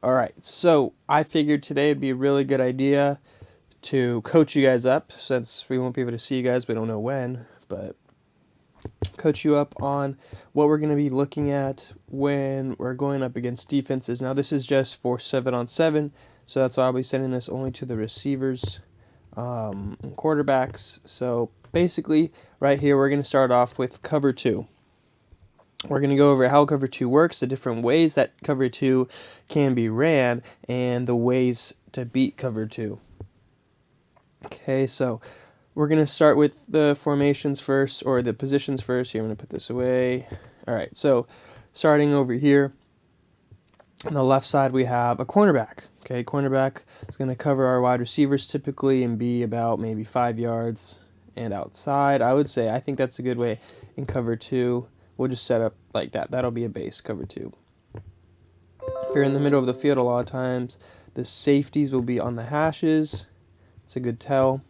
All right, so I figured today would be a really good idea to coach you guys up since we won't be able to see you guys. We don't know when, but coach you up on what we're going to be looking at when we're going up against defenses. Now, this is just for 7-on-7, so that's why I'll be sending this only to the receivers and quarterbacks. So basically, right here, we're going to start off with cover 2. We're going to go over how cover 2 works, the different ways that cover 2 can be ran, and the ways to beat cover 2. Okay, so we're going to start with the formations first, or the positions first. Here, I'm going to put this away. All right, so starting over here, on the left side, we have a cornerback. Okay, cornerback is going to cover our wide receivers typically and be about maybe 5 yards and outside. I think that's a good way in cover 2. We'll just set up like that. That'll be a base, cover 2. If you're in the middle of the field, a lot of times the safeties will be on the hashes. It's a good tell.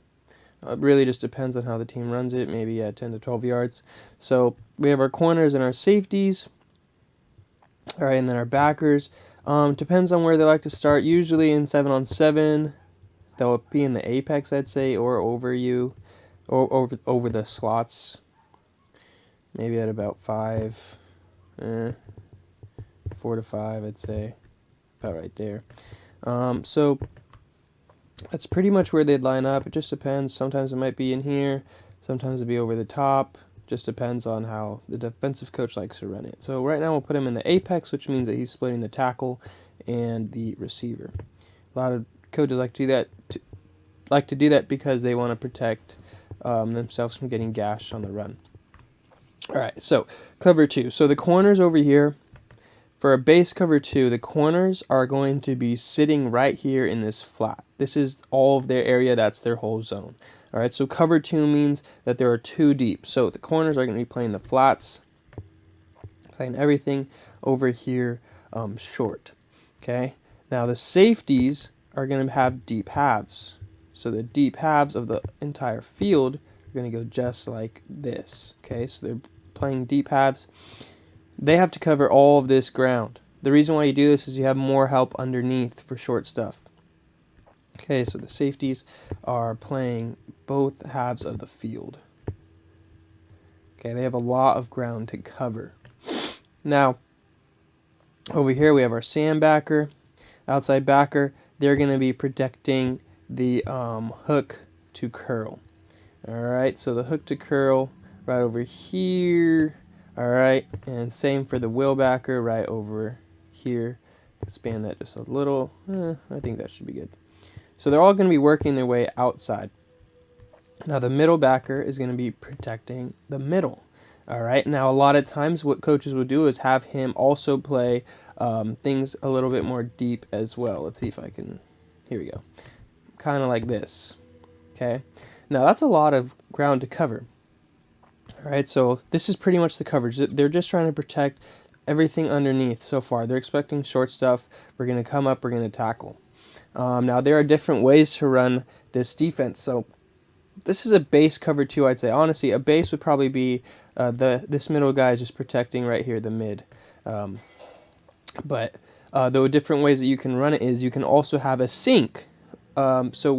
It really just depends on how the team runs it, maybe at 10 to 12 yards. So we have our corners and our safeties. All right, and then our backers. Depends on where they like to start. Usually in 7-on-7, they'll be in the apex, I'd say, or over you, or over the slots. Maybe at about 5, 4 to 5, I'd say, about right there. So that's pretty much where they'd line up. It just depends. Sometimes it might be in here. Sometimes it'll be over the top. Just depends on how the defensive coach likes to run it. So right now we'll put him in the apex, which means that he's splitting the tackle and the receiver. A lot of coaches like to do that because they want to protect themselves from getting gashed on the run. All right, so cover 2. So the corners over here, for a base cover 2, the corners are going to be sitting right here in this flat. This is all of their area. That's their whole zone. All right, so cover 2 means that there are 2 deep. So the corners are going to be playing the flats, playing everything over here short. Okay, now the safeties are going to have deep halves. So the deep halves of the entire field are going to go just like this. Okay, so they're playing deep halves. They have to cover all of this ground. The reason why you do this is you have more help underneath for short stuff. Okay, so the safeties are playing both halves of the field. Okay, they have a lot of ground to cover. Now, over here we have our sandbacker, outside backer. They're going to be protecting the hook to curl. All right, so the hook to curl right over here. All right, and same for the wheelbacker right over here. Expand that just a little. I think that should be good. So they're all going to be working their way outside. Now the middle backer is going to be protecting the middle. All right, now a lot of times what coaches will do is have him also play things a little bit more deep as well. Let's see if I can, here we go. Kind of like this, okay? Now that's a lot of ground to cover. All right, so this is pretty much the coverage. They're just trying to protect everything underneath so far. They're expecting short stuff. We're going to come up, we're going to tackle. Now there are different ways to run this defense. So this is a base cover 2, I'd say. Honestly, a base would probably be this middle guy is just protecting right here, the mid. But the different ways that you can run it is you can also have a sink. So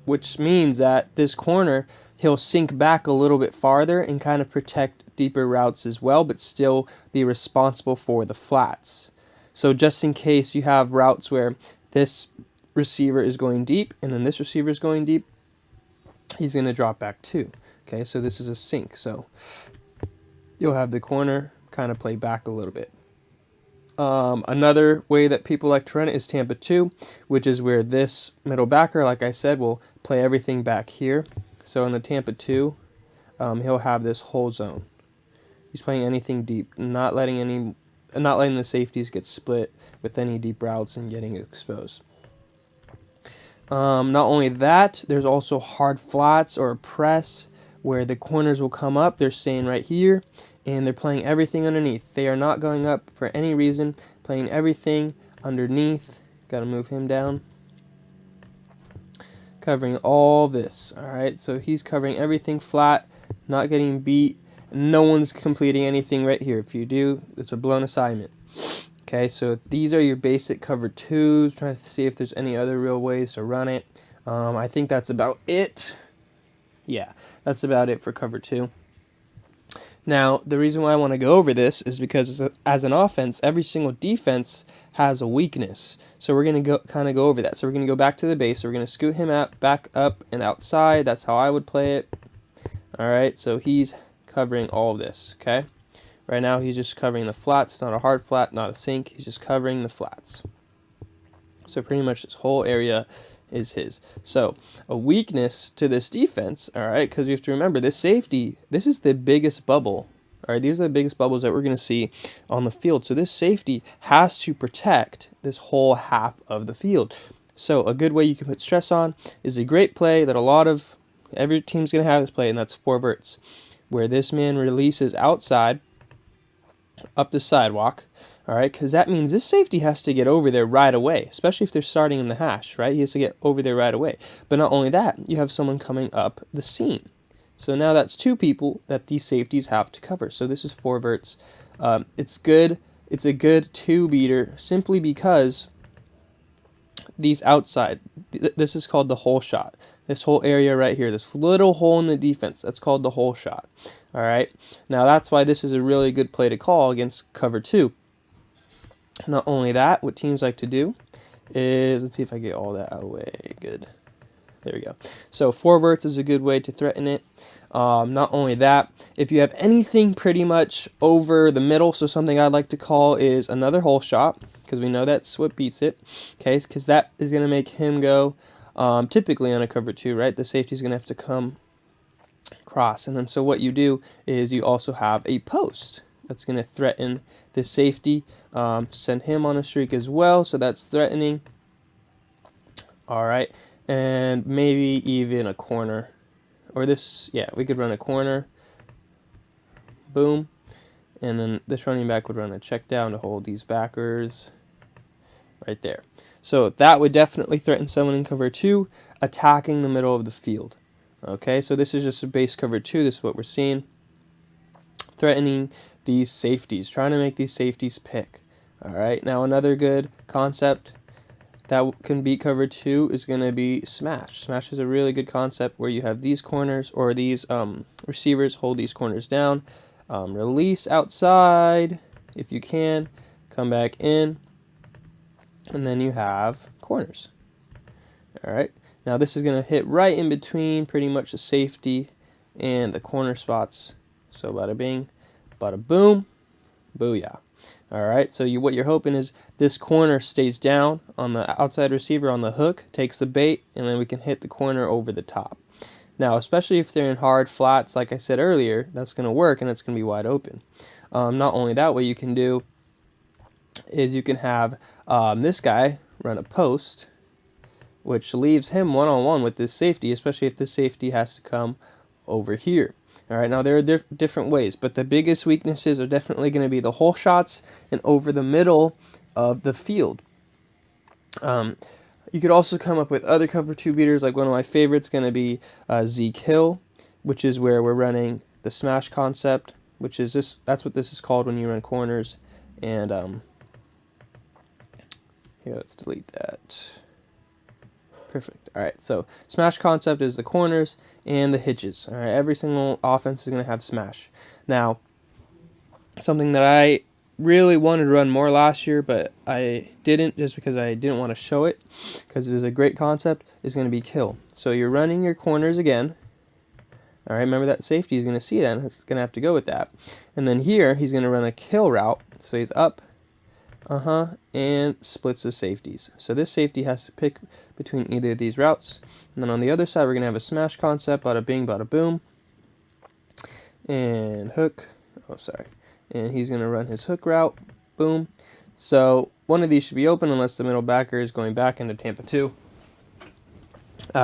which means that this corner, he'll sink back a little bit farther and kind of protect deeper routes as well, but still be responsible for the flats. So just in case you have routes where this receiver is going deep and then this receiver is going deep, he's going to drop back too. Okay, so this is a sink. So you'll have the corner kind of play back a little bit. Another way that people like to run it is Tampa 2, which is where this middle backer, like I said, will play everything back here. So in the Tampa 2, he'll have this whole zone. He's playing anything deep, not letting the safeties get split with any deep routes and getting exposed. Not only that, there's also hard flats or a press where the corners will come up. They're staying right here, and they're playing everything underneath. They are not going up for any reason, playing everything underneath. Got to move him down. Covering all this. All right, so he's covering everything flat, not getting beat. No one's completing anything right here. If you do, it's a blown assignment. Okay, so these are your basic cover twos. Trying to see if there's any other real ways to run it. I think that's about it. Yeah, that's about it for cover two. Now, the reason why I want to go over this is because as an offense, every single defense has a weakness. So we're going to kind of go over that. So we're going to go back to the base. So we're going to scoot him out, back up and outside. That's how I would play it. All right, so he's covering all of this, okay? Right now he's just covering the flats. It's not a hard flat, not a sink. He's just covering the flats. So pretty much this whole area is his. So a weakness to this defense, all right, because you have to remember this safety, this is the biggest bubble. All right, these are the biggest bubbles that we're going to see on the field. So this safety has to protect this whole half of the field. So a good way you can put stress on is a great play that every team's going to have this play, and that's 4 verts, where this man releases outside up the sidewalk. All right, because that means this safety has to get over there right away, especially if they're starting in the hash, right? He has to get over there right away. But not only that, you have someone coming up the seam. So now that's 2 people that these safeties have to cover. So this is 4 verts. It's good. It's a good 2 beater simply because these outside, this is called the hole shot. This whole area right here, this little hole in the defense, that's called the hole shot. All right, now that's why this is a really good play to call against cover 2. Not only that, what teams like to do is, let's see if I get all that out of the way. Good. There we go. So 4 verts is a good way to threaten it. Not only that, if you have anything pretty much over the middle, so something I'd like to call is another hole shot, because we know that's what beats it. Okay, because that is going to make him go, typically on a cover 2, right? The safety is going to have to come across. And then so what you do is you also have a post that's going to threaten the safety, send him on a streak as well, so that's threatening. All right, and maybe even a corner, or this, yeah, we could run a corner, boom, and then this running back would run a check down to hold these backers right there. So that would definitely threaten someone in cover 2, attacking the middle of the field. Okay, so this is just a base cover 2, this is what we're seeing, threatening these safeties, trying to make these safeties pick. All right, now another good concept that can beat cover 2 is going to be smash. Smash is a really good concept where you have these corners, or these receivers hold these corners down, release outside if you can, come back in, and then you have corners. All right, now this is going to hit right in between pretty much the safety and the corner spots. So bada bing, bada boom, booyah. All right, so what you're hoping is this corner stays down on the outside receiver on the hook, takes the bait, and then we can hit the corner over the top. Now, especially if they're in hard flats, like I said earlier, that's going to work and it's going to be wide open. Not only that, what you can do is you can have this guy run a post, which leaves him one-on-one with this safety, especially if this safety has to come over here. All right, now there are different ways, but the biggest weaknesses are definitely going to be the hole shots and over the middle of the field. You could also come up with other cover 2 beaters, like one of my favorites going to be Zeke Hill, which is where we're running the smash concept, which is this. That's what this is called when you run corners. And here, let's delete that. Perfect. All right, so smash concept is the corners and the hitches. All right, every single offense is going to have smash. Now, something that I really wanted to run more last year, but I didn't just because I didn't want to show it, because it is a great concept, is going to be kill. So you're running your corners again. All right, remember that safety is going to see that, and it's going to have to go with that. And then here, he's going to run a kill route. So he's up, and splits the safeties. So this safety has to pick between either of these routes. And then on the other side, we're going to have a smash concept, bada bing, bada boom. And hook, and he's going to run his hook route, boom. So one of these should be open unless the middle backer is going back into Tampa 2.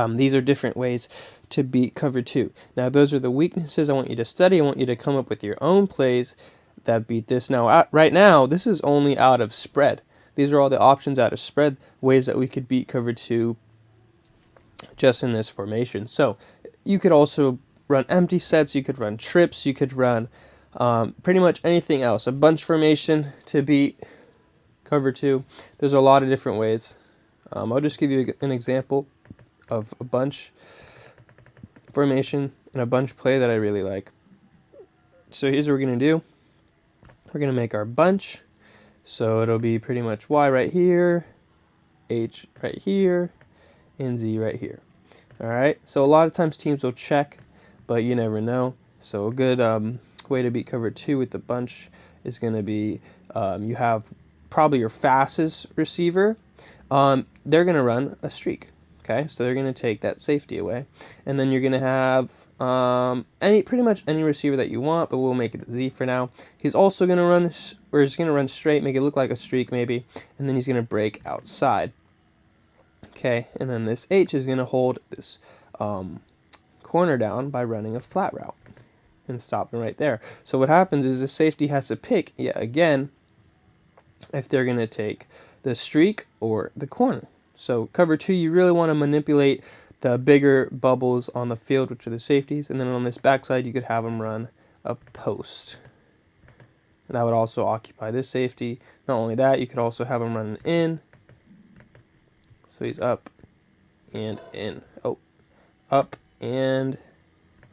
These are different ways to beat cover 2. Now those are the weaknesses I want you to study. I want you to come up with your own plays that beat this. Now, right now, this is only out of spread. These are all the options out of spread, ways that we could beat cover 2 just in this formation. So you could also run empty sets, you could run trips, you could run pretty much anything else. A bunch formation to beat cover two. There's a lot of different ways. I'll just give you an example of a bunch formation and a bunch play that I really like. So here's what we're going to do. We're going to make our bunch. So it'll be pretty much Y right here, H right here, and Z right here. All right, so a lot of times teams will check, but you never know. So a good way to beat cover two with the bunch is going to be you have probably your fastest receiver. They're going to run a streak. Okay, so they're going to take that safety away, and then you're going to have pretty much any receiver that you want, but we'll make it Z for now. He's also going to run, or he's going to run straight, make it look like a streak maybe, and then he's going to break outside. Okay, and then this H is going to hold this corner down by running a flat route and stopping right there. So what happens is the safety has to pick yet again if they're going to take the streak or the corner. So cover two, you really want to manipulate the bigger bubbles on the field, which are the safeties, and then on this backside you could have them run a post. And that would also occupy this safety. Not only that, you could also have him run an in. So he's up and in. Oh, up and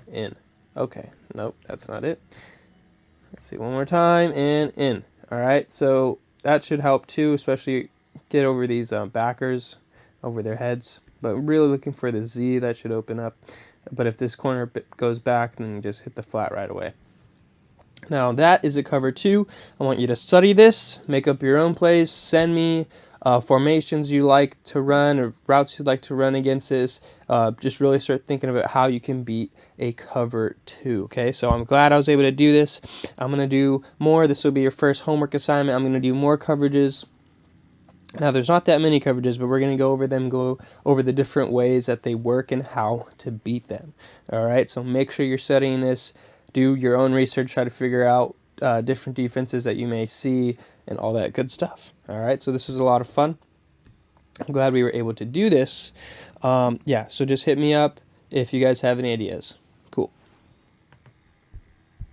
in. Okay, nope, that's not it. Let's see one more time, and in. All right, so that should help too, especially get over these backers over their heads. But really looking for the Z, that should open up. But if this corner goes back, then you just hit the flat right away. Now that is a cover two. I want you to study this, make up your own plays, send me formations you like to run or routes you'd like to run against this. Just really start thinking about how you can beat a cover two. Okay, so I'm glad I was able to do this. I'm going to do more. This will be your first homework assignment. I'm going to do more coverages. Now, there's not that many coverages, but we're going to go over the different ways that they work and how to beat them. All right, so make sure you're studying this. Do your own research, try to figure out different defenses that you may see and all that good stuff. All right, so this was a lot of fun. I'm glad we were able to do this. Yeah, so just hit me up if you guys have any ideas.